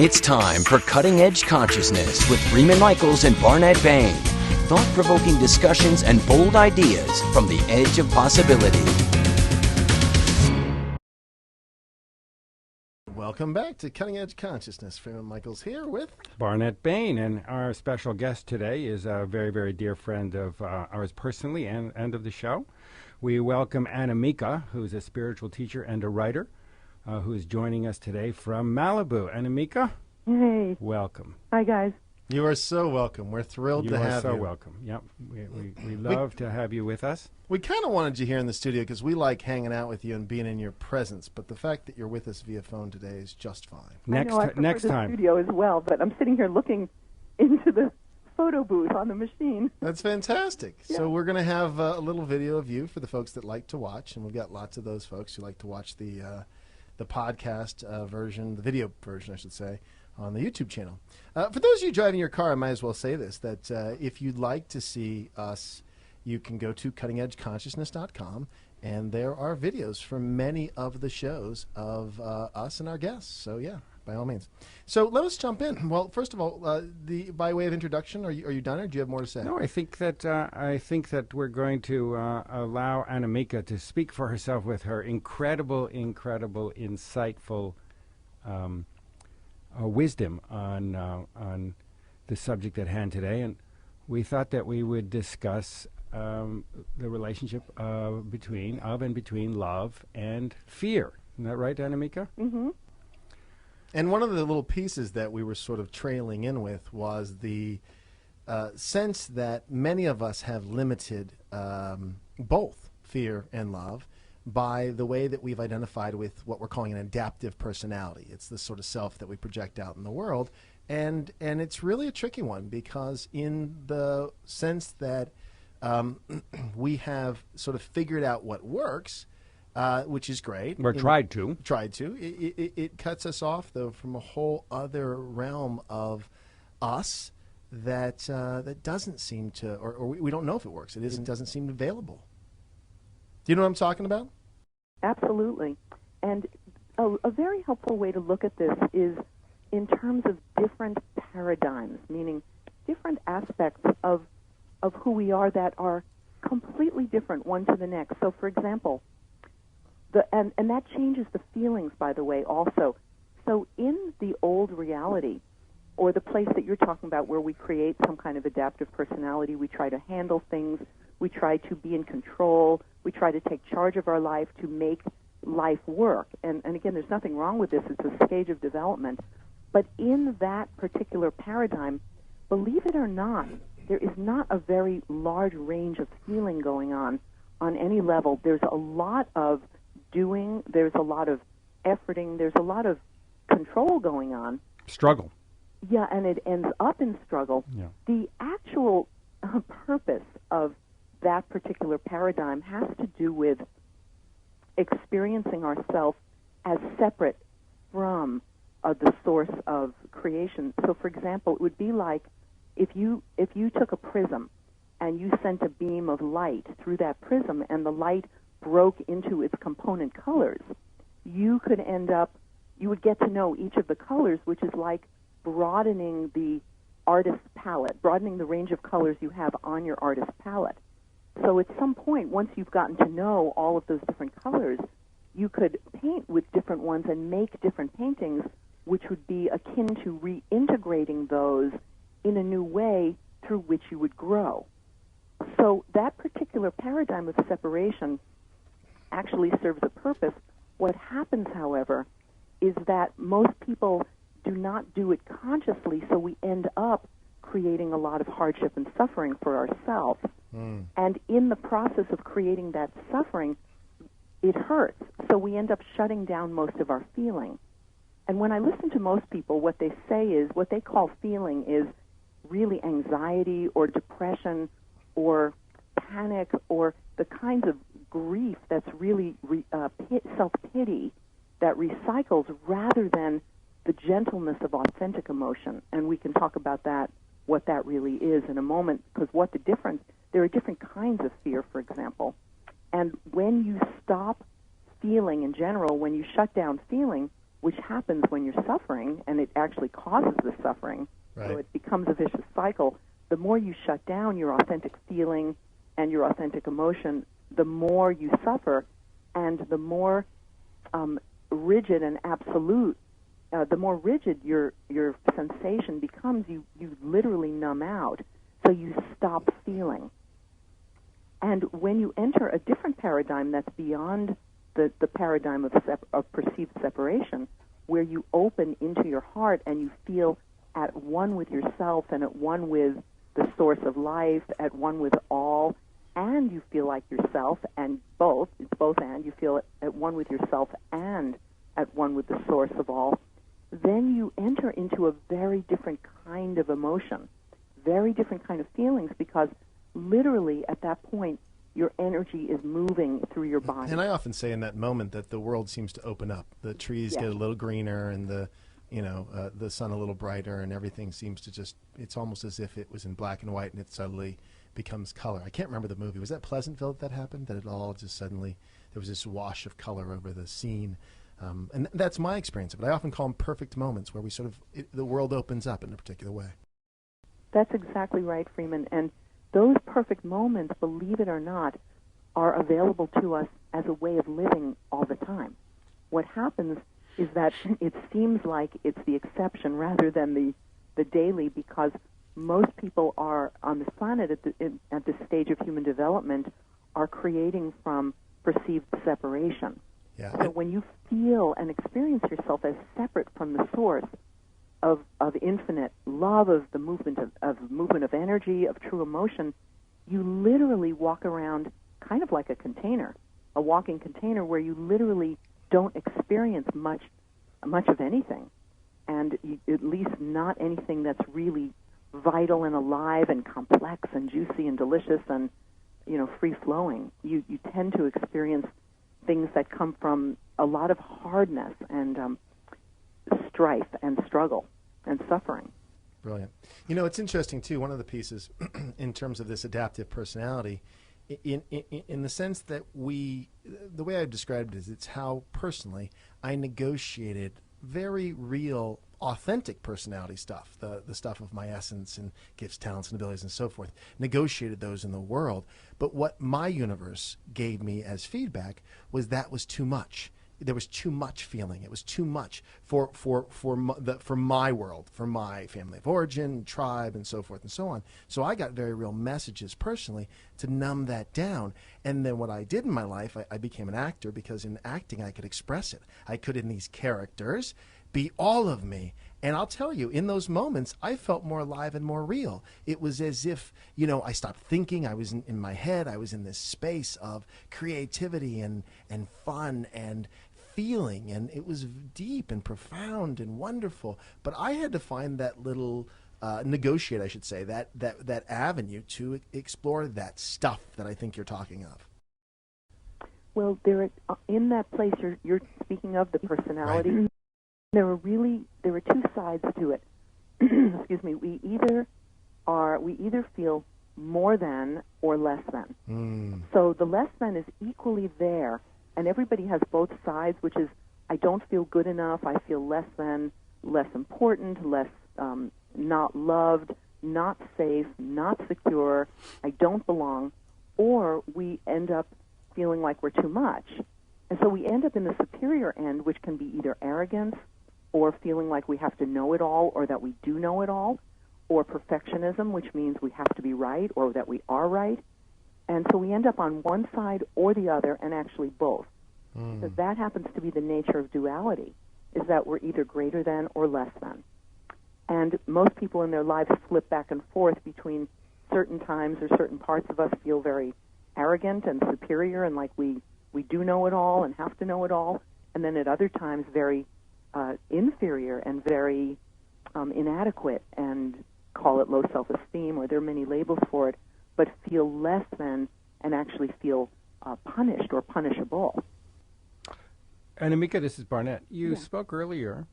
It's time for Cutting Edge Consciousness with Freeman Michaels and Barnett Bain. Thought-provoking discussions and bold ideas from the edge of possibility. Welcome back to Cutting Edge Consciousness. Freeman Michaels here with Barnett Bain, and our special guest today is a very, very dear friend of ours personally and of the show. We welcome Anamika, who's a spiritual teacher and a writer, who is joining us today from Malibu. Anamika? Hey. Welcome. Hi, guys. You are so welcome. We're thrilled to have you. You are so welcome. Yep. We love to have you with us. We kind of wanted you here in the studio because we like hanging out with you and being in your presence, but the fact that you're with us via phone today is just fine. Next time. Studio as well, but I'm sitting here looking into the photo booth on the machine. That's fantastic. Yeah. So we're going to have a little video of you for the folks that like to watch, and we've got lots of those folks who like to watch the podcast version, the video version, I should say, on the YouTube channel. For those of you driving your car, I might as well say this, that if you'd like to see us, you can go to cuttingedgeconsciousness.com, and there are videos from many of the shows of us and our guests. So, yeah, by all means. So let us jump in. Well, first of all, by way of introduction, are you done, or do you have more to say? No, I think that we're going to allow Anamika to speak for herself with her incredible, insightful wisdom on the subject at hand today, and we thought that we would discuss the relationship between love and fear. Isn't that right, Anamika? Mm-hmm. And one of the little pieces that we were sort of trailing in with was the sense that many of us have limited both fear and love by the way that we've identified with what we're calling an adaptive personality. It's the sort of self that we project out in the world. And it's really a tricky one, because in the sense that we have sort of figured out what works, which is great. Or tried to. It cuts us off, though, from a whole other realm of us that doesn't seem to, or we don't know if it works. It doesn't seem available. Do you know what I'm talking about? Absolutely. And a very helpful way to look at this is in terms of different paradigms, meaning different aspects of who we are that are completely different one to the next. So, for example, and that changes the feelings, by the way, also. So in the old reality, or the place that you're talking about where we create some kind of adaptive personality, we try to handle things, we try to be in control, we try to take charge of our life to make life work. And again, there's nothing wrong with this. It's a stage of development. But in that particular paradigm, believe it or not, there is not a very large range of feeling going on any level. There's a lot of doing, there's a lot of efforting, there's a lot of control going on. Struggle. Yeah, and it ends up in struggle. Yeah. The actual purpose of that particular paradigm has to do with experiencing ourselves as separate from the source of creation. So, for example, it would be like if you took a prism and you sent a beam of light through that prism, and the light broke into its component colors, you would get to know each of the colors, which is like broadening the artist's palette, broadening the range of colors you have on your artist's palette. So at some point, once you've gotten to know all of those different colors, you could paint with different ones and make different paintings, which would be akin to reintegrating those in a new way through which you would grow. So that particular paradigm of separation actually serves a purpose. What happens, however, is that most people do not do it consciously, so we end up creating a lot of hardship and suffering for ourselves. And in the process of creating that suffering, it hurts. So we end up shutting down most of our feeling. And when I listen to most people, what they say is, what they call feeling is really anxiety or depression or panic or the kinds of grief that's really self-pity that recycles, rather than the gentleness of authentic emotion. And we can talk about that, what that really is, in a moment, because there are different kinds of fear, for example. And when you stop feeling in general, when you shut down feeling, which happens when you're suffering, and it actually causes the suffering. Right. So it becomes a vicious cycle. The more you shut down your authentic feeling and your authentic emotion, the more you suffer, and the more rigid and absolute, the more rigid your sensation becomes. You literally numb out, so you stop feeling. And when you enter a different paradigm that's beyond the paradigm of perceived separation, where you open into your heart and you feel at one with yourself and at one with the source of life, at one with all, and you feel like yourself, and both, it's both and, you feel at one with yourself and at one with the source of all, then you enter into a very different kind of emotion, very different kind of feelings, because literally at that point your energy is moving through your body. And I often say in that moment that the world seems to open up. The trees get a little greener, and the sun a little brighter, and everything seems to just, it's almost as if it was in black and white and it suddenly becomes color. I can't remember the movie. Was that Pleasantville that happened? That it all just suddenly, there was this wash of color over the scene. And that's my experience of it. I often call them perfect moments where we sort of, the world opens up in a particular way. That's exactly right, Freeman. And those perfect moments, believe it or not, are available to us as a way of living all the time. What happens is that it seems like it's the exception rather than the daily, because most people are on this planet at this stage of human development are creating from perceived separation. Yeah. So when you feel and experience yourself as separate from the source of infinite love, of the movement of energy, of true emotion, you literally walk around kind of like a container, a walking container where you literally don't experience much of anything, and at least not anything that's really vital and alive and complex and juicy and delicious and free flowing. You tend to experience things that come from a lot of hardness and strife and struggle and suffering. Brilliant. It's interesting, too, one of the pieces in terms of this adaptive personality, in the sense that the way I've described it is it's how, personally, I negotiated very real, authentic personality stuff, the stuff of my essence and gifts, talents, and abilities, and so forth, negotiated those in the world. But what my universe gave me as feedback was that was too much. There was too much feeling. It was too much for my world, for my family of origin, tribe, and so forth and so on. So I got very real messages personally to numb that down. And then what I did in my life, I became an actor, because in acting I could express it. I could, in these characters, be all of me. And I'll tell you, in those moments, I felt more alive and more real. It was as if, I stopped thinking. I was in my head. I was in this space of creativity and fun and feeling, and it was deep and profound and wonderful. But I had to find that little negotiate, I should say, that avenue to explore that stuff that I think you're talking of. Well, in that place you're speaking of, the personality, right. There were two sides to it. Excuse me. We either feel more than or less than. So the less than is equally there. And everybody has both sides, which is, I don't feel good enough, I feel less than, less important, less not loved, not safe, not secure, I don't belong, or we end up feeling like we're too much. And so we end up in the superior end, which can be either arrogance, or feeling like we have to know it all, or that we do know it all, or perfectionism, which means we have to be right, or that we are right. And so we end up on one side or the other, and actually both. So that happens to be the nature of duality, is that we're either greater than or less than. And most people in their lives flip back and forth between certain times or certain parts of us feel very arrogant and superior and like we do know it all and have to know it all, and then at other times very inferior and very inadequate and call it low self-esteem, or there are many labels for it, but feel less than and actually feel punished or punishable. Anamika, this is Barnett. You spoke earlier,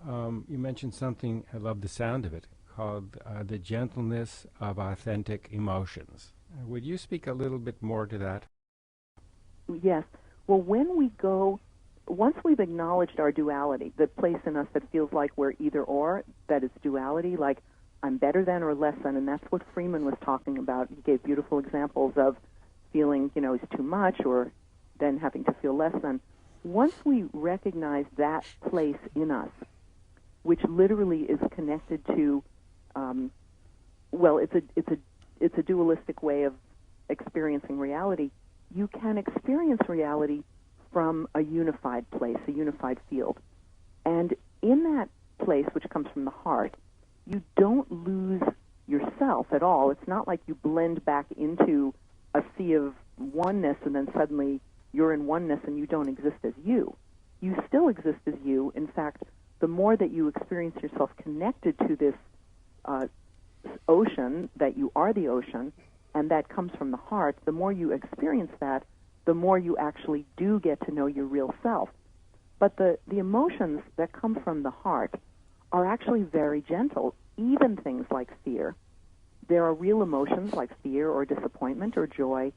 you mentioned something, I love the sound of it, called the gentleness of authentic emotions. Would you speak a little bit more to that? Yes. Well, when we go once we've acknowledged our duality, the place in us that feels like we're either or, that is duality, like I'm better than or less than, and that's what Freeman was talking about. He gave beautiful examples of feeling, is too much, or then having to feel less than. Once we recognize that place in us, which literally is connected to, it's a dualistic way of experiencing reality. You can experience reality from a unified place, a unified field. And in that place, which comes from the heart, you don't lose yourself at all. It's not like you blend back into a sea of oneness and then suddenly you're in oneness and you don't exist as you. You still exist as you. In fact, the more that you experience yourself connected to this ocean, that you are the ocean, and that comes from the heart, the more you experience that, the more you actually do get to know your real self. But the emotions that come from the heart are actually very gentle, even things like fear. There are real emotions like fear or disappointment or joy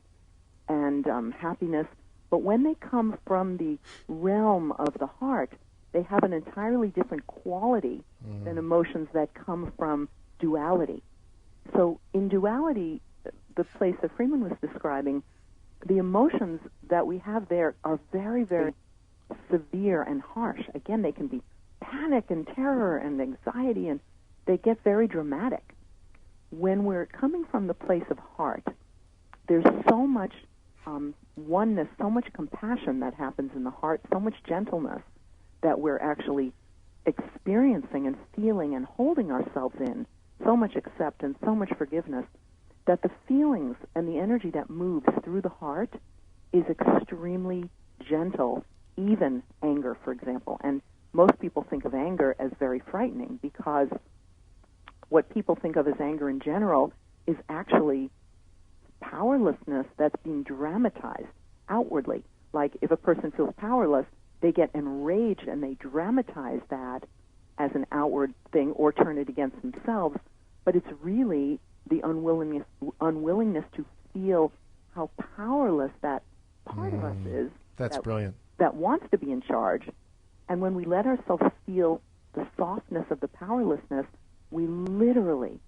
and happiness, but when they come from the realm of the heart, they have an entirely different quality than emotions that come from duality. So in duality, the place that Freeman was describing, the emotions that we have there are very, very severe and harsh. Again, they can be panic and terror and anxiety, and they get very dramatic. When we're coming from the place of heart, there's so much oneness, so much compassion that happens in the heart, so much gentleness that we're actually experiencing and feeling and holding ourselves in, so much acceptance, so much forgiveness, that the feelings and the energy that moves through the heart is extremely gentle, even anger, for example. And most people think of anger as very frightening because what people think of as anger in general is actually powerlessness that's being dramatized outwardly. Like if a person feels powerless, they get enraged and they dramatize that as an outward thing or turn it against themselves. But it's really the unwillingness to feel how powerless that part of us is. That's brilliant. That wants to be in charge. And when we let ourselves feel the softness of the powerlessness, we literally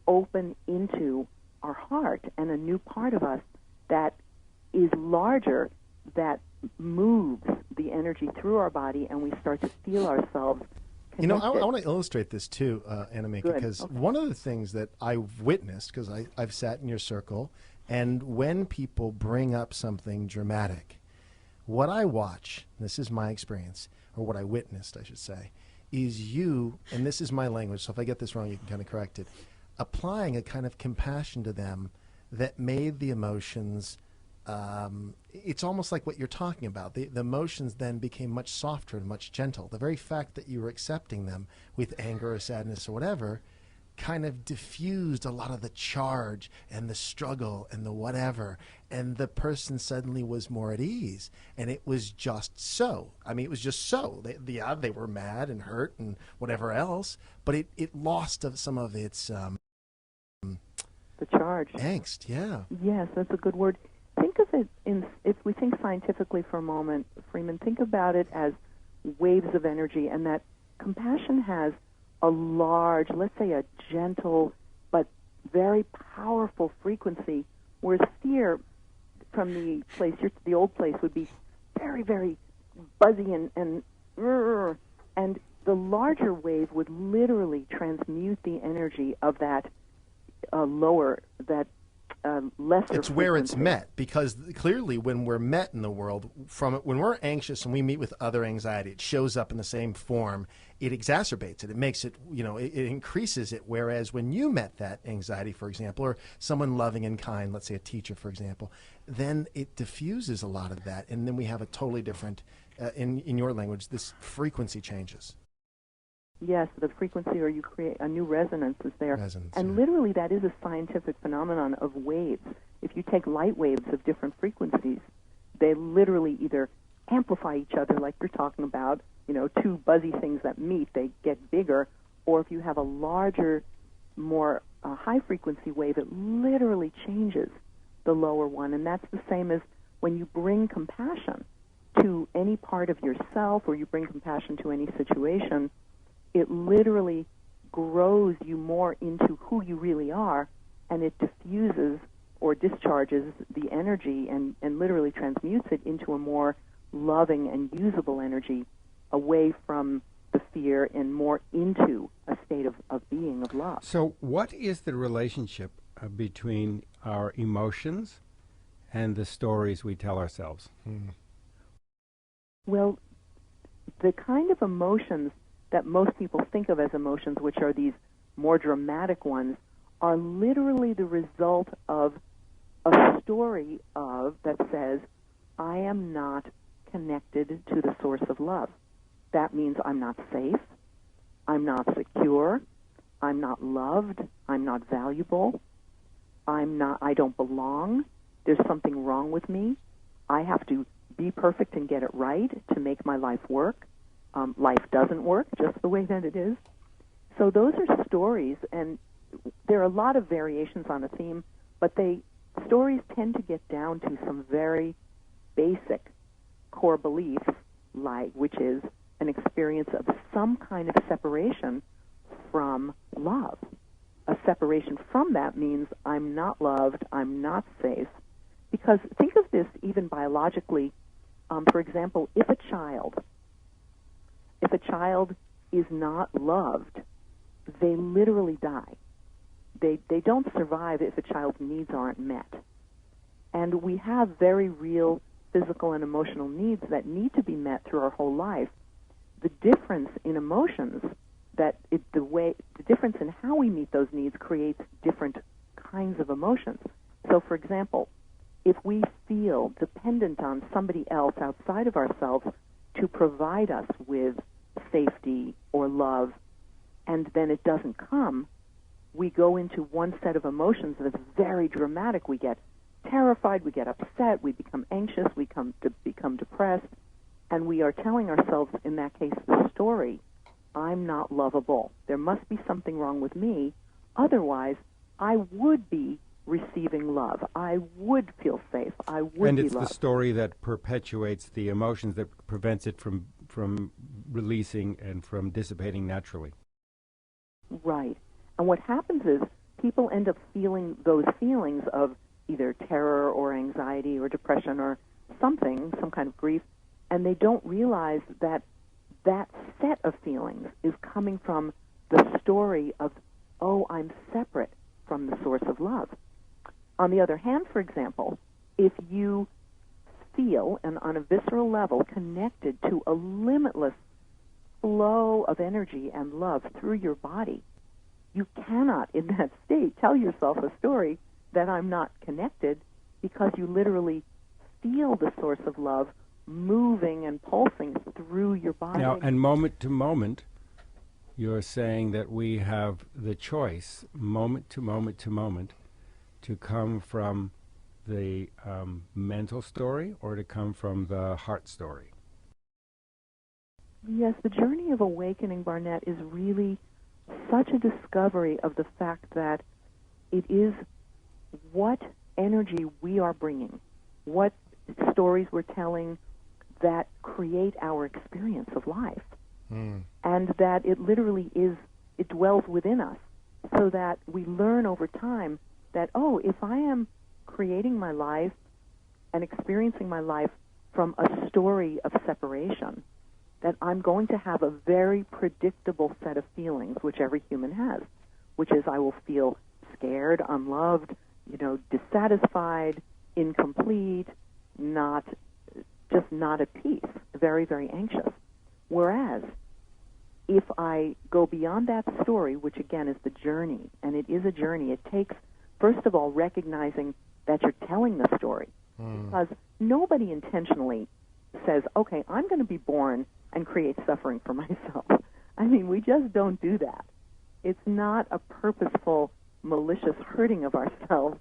open into our heart and a new part of us that is larger, that moves the energy through our body, and we start to feel ourselves connected. I want to illustrate this too, Anamika, because one of the things that I've witnessed, because I've sat in your circle, and when people bring up something dramatic, what I watch, this is my experience, or what I witnessed, I should say, is you, and this is my language, so if I get this wrong, you can kind of correct it, applying a kind of compassion to them that made the emotions, it's almost like what you're talking about. The emotions then became much softer and much gentle. The very fact that you were accepting them with anger or sadness or whatever kind of diffused a lot of the charge and the struggle and the whatever, and the person suddenly was more at ease, and it was just so. I mean, it was just so. They were mad and hurt and whatever else, but it lost of some of its the charge. Angst, yeah. Yes, that's a good word. Think of it if we think scientifically for a moment, Freeman, think about it as waves of energy, and that compassion has a large, let's say a gentle but very powerful frequency, whereas fear from the old place would be very, very buzzy and the larger wave would literally transmute the energy of that lesser It's where it's frequency. met, because clearly when we're met in the world, when we're anxious and we meet with other anxiety, it shows up in the same form. It exacerbates it. It makes it, it increases it. Whereas when you met that anxiety, for example, or someone loving and kind, let's say a teacher, for example, then it diffuses a lot of that. And then we have a totally different, in your language, this frequency changes. Yes, the frequency, or you create a new resonance is there. And literally that is a scientific phenomenon of waves. If you take light waves of different frequencies, they literally either amplify each other, like you're talking about, two buzzy things that meet, they get bigger, or if you have a larger, more high-frequency wave, it literally changes the lower one. And that's the same as when you bring compassion to any part of yourself or you bring compassion to any situation, it literally grows you more into who you really are, and it diffuses or discharges the energy and literally transmutes it into a more loving and usable energy away from the fear and more into a state of being, of love. So what is the relationship between our emotions and the stories we tell ourselves? Well, the kind of emotions that most people think of as emotions, which are these more dramatic ones, are literally the result of a story that says, I am not connected to the source of love. That means I'm not safe, I'm not secure, I'm not loved, I'm not valuable, I don't belong, there's something wrong with me, I have to be perfect and get it right to make my life work. Life doesn't work just the way that it is. So those are stories, and there are a lot of variations on a theme, but stories tend to get down to some very basic core beliefs, which is an experience of some kind of separation from love. A separation from that means I'm not loved, I'm not safe. Because think of this even biologically. For example, if a child is not loved, they literally die. They don't survive if a child's needs aren't met. And we have very real physical and emotional needs that need to be met through our whole life. The difference in emotions, the difference in how we meet those needs creates different kinds of emotions. So, for example, if we feel dependent on somebody else outside of ourselves to provide us with safety or love, and then it doesn't come, we go into one set of emotions that's very dramatic. We get terrified, we get upset, we become anxious, we become depressed, and we are telling ourselves, in that case, the story, I'm not lovable. There must be something wrong with me. Otherwise, I would be receiving love. I would feel safe. I would be loved. And it's the story that perpetuates the emotions, that prevents it from releasing and from dissipating naturally. Right. And what happens is people end up feeling those feelings of either terror or anxiety or depression or something, some kind of grief, and they don't realize that that set of feelings is coming from the story of, oh, I'm separate from the source of love. On the other hand, for example, if you feel, and on a visceral level, connected to a limitless flow of energy and love through your body, you cannot, in that state, tell yourself a story that I'm not connected, because you literally feel the source of love moving and pulsing through your body. Now, and moment to moment, you're saying that we have the choice, moment to moment to moment, to come from the mental story or to come from the heart story. Yes, the journey of awakening, Barnett, is really such a discovery of the fact that it is what energy we are bringing, what stories we're telling that create our experience of life. And that it literally it dwells within us, so that we learn over time that, oh, if I am creating my life and experiencing my life from a story of separation, that I'm going to have a very predictable set of feelings, which every human has, which is I will feel scared, unloved, dissatisfied, incomplete, not at peace, very, very anxious. Whereas, if I go beyond that story, which again is the journey, and it is a journey, it takes, first of all, recognizing that you're telling the story. Because nobody intentionally says, okay, I'm going to be born and create suffering for myself. I mean, we just don't do that. It's not a purposeful, malicious hurting of ourselves.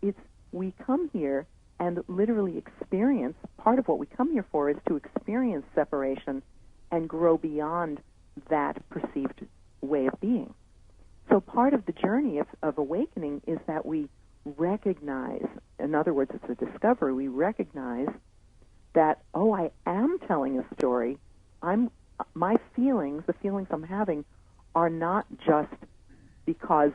It's we come here and literally experience, part of what we come here for is to experience separation and grow beyond that perceived way of being. So part of the journey of awakening is that we recognize, in other words, it's a discovery, we recognize that, oh, I am telling a story. My feelings, the feelings I'm having, are not just because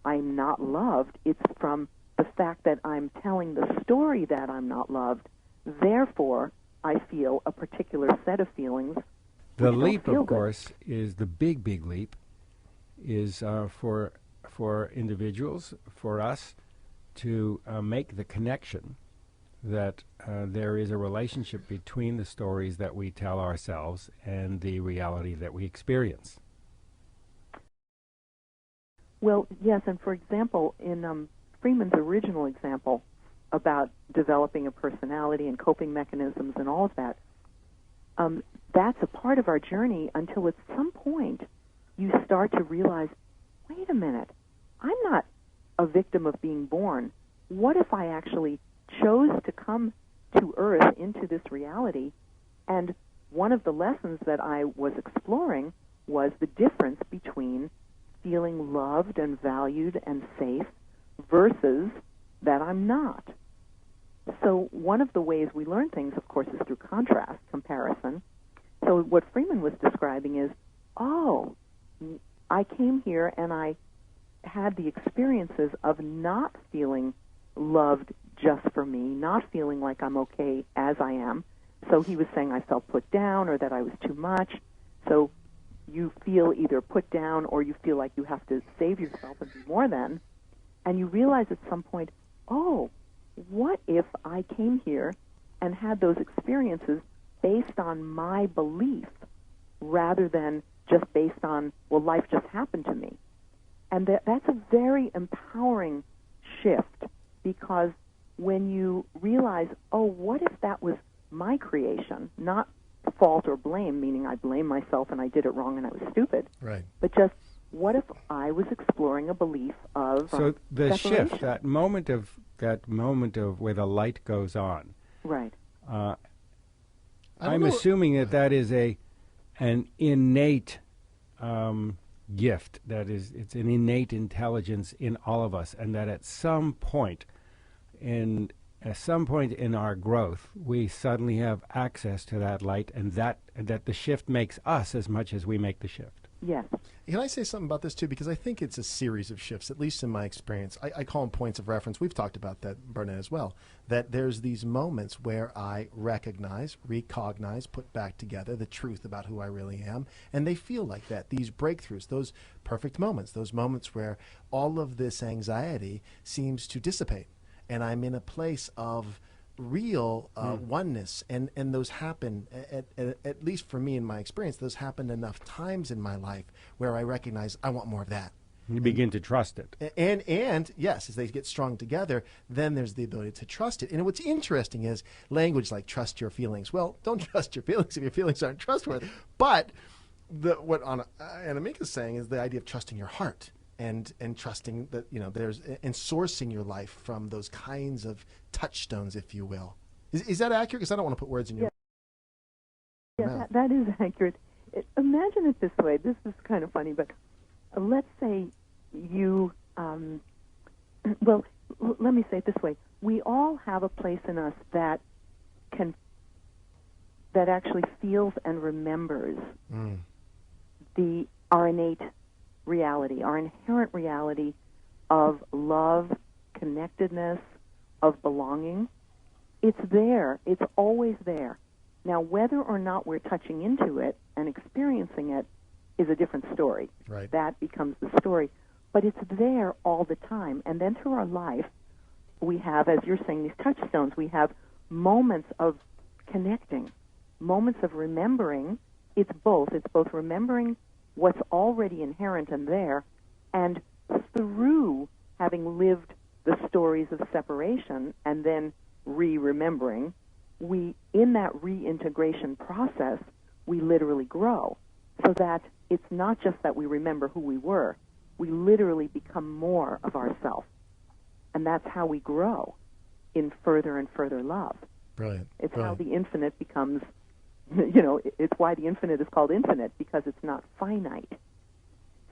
I'm not loved. It's from the fact that I'm telling the story that I'm not loved. Therefore, I feel a particular set of feelings. The leap, of course, is the big leap, is for individuals, for us, to make the connection that there is a relationship between the stories that we tell ourselves and the reality that we experience. Well, yes, and for example, in Freeman's original example about developing a personality and coping mechanisms and all of that, that's a part of our journey until at some point you start to realize, wait a minute, I'm not a victim of being born. What if I actually chose to come to Earth into this reality? And one of the lessons that I was exploring was the difference between feeling loved and valued and safe versus that I'm not. So one of the ways we learn things, of course, is through contrast, comparison. So what Freeman was describing is, oh, I came here and I had the experiences of not feeling loved just for me, not feeling like I'm okay as I am. So he was saying I felt put down or that I was too much. So you feel either put down or you feel like you have to save yourself and be more than. And you realize at some point, oh, what if I came here and had those experiences based on my belief rather than just based on, well, life just happened to me. And that's a very empowering shift, because when you realize, oh, what if that was my creation, not fault or blame, meaning I blame myself and I did it wrong and I was stupid, right? But just what if I was exploring a belief of so the separation? shift, that moment of where the light goes on, right? I'm assuming that is an innate gift. That is, it's an innate intelligence in all of us, and that at some point in our growth, we suddenly have access to that light, and that the shift makes us as much as we make the shift. Yes. Can I say something about this, too? Because I think it's a series of shifts, at least in my experience. I call them points of reference. We've talked about that, Burnett, as well, that there's these moments where I recognize, put back together the truth about who I really am, and they feel like that, these breakthroughs, those perfect moments, those moments where all of this anxiety seems to dissipate, and I'm in a place of real oneness, and those happen, at least for me in my experience, those happen enough times in my life where I recognize I want more of that. You begin to trust it. And yes, as they get strung together, then there's the ability to trust it. And what's interesting is language like trust your feelings. Well, don't trust your feelings if your feelings aren't trustworthy. But what Anamika is saying is the idea of trusting your heart. And trusting that, and sourcing your life from those kinds of touchstones, if you will. Is that accurate? Because I don't want to put words in your mouth. Yeah, that is accurate. Imagine it this way. This is kind of funny, but let's say you, well, let me say it this way. We all have a place in us that actually feels and remembers our innate reality, our inherent reality of love, connectedness, of belonging. It's there. It's always there. Now, whether or not we're touching into it and experiencing it is a different story. Right. That becomes the story. But it's there all the time. And then through our life, we have, as you're saying, these touchstones. We have moments of connecting, moments of remembering. It's both. It's both remembering what's already inherent and there, and through having lived the stories of separation and then remembering, in that reintegration process, we literally grow, so that it's not just that we remember who we were, we literally become more of ourselves. And that's how we grow in further and further love. Brilliant. It's Brilliant. how the infinite becomes, it's why the infinite is called infinite, because it's not finite.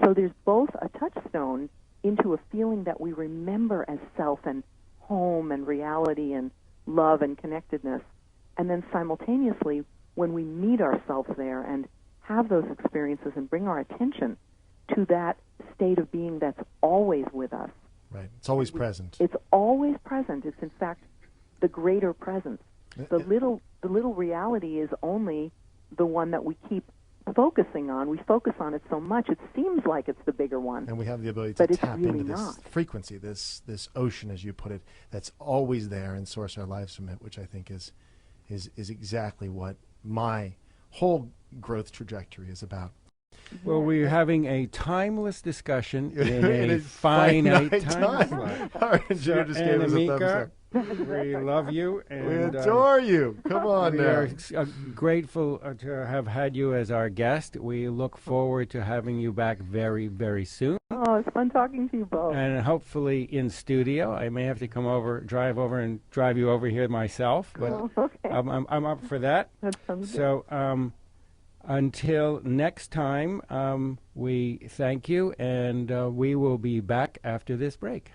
So there's both a touchstone into a feeling that we remember as self and home and reality and love and connectedness, And then simultaneously, when we meet ourselves there and have those experiences and bring our attention to that state of being that's always with us. Right. It's always present. It's always present. It's, in fact, the greater presence. The little reality is only the one that we keep focusing on. We focus on it so much, it seems like it's the bigger one. And we have the ability to But it's tap really into this not. frequency, this ocean, as you put it, that's always there and source our lives from it, which I think is exactly what my whole growth trajectory is about. Well, we're having a timeless discussion in a finite time slot. Our engineer just gave us a thumbs Anamika, up. we love you. We And, adore you. Come on we now. are grateful to have had you as our guest. We look forward to having you back very, very soon. Oh, it's fun talking to you both. And hopefully in studio. I may have to drive over and drive you over here myself. But Oh, okay. I'm up for that. That sounds good. So until next time, we thank you, and we will be back after this break.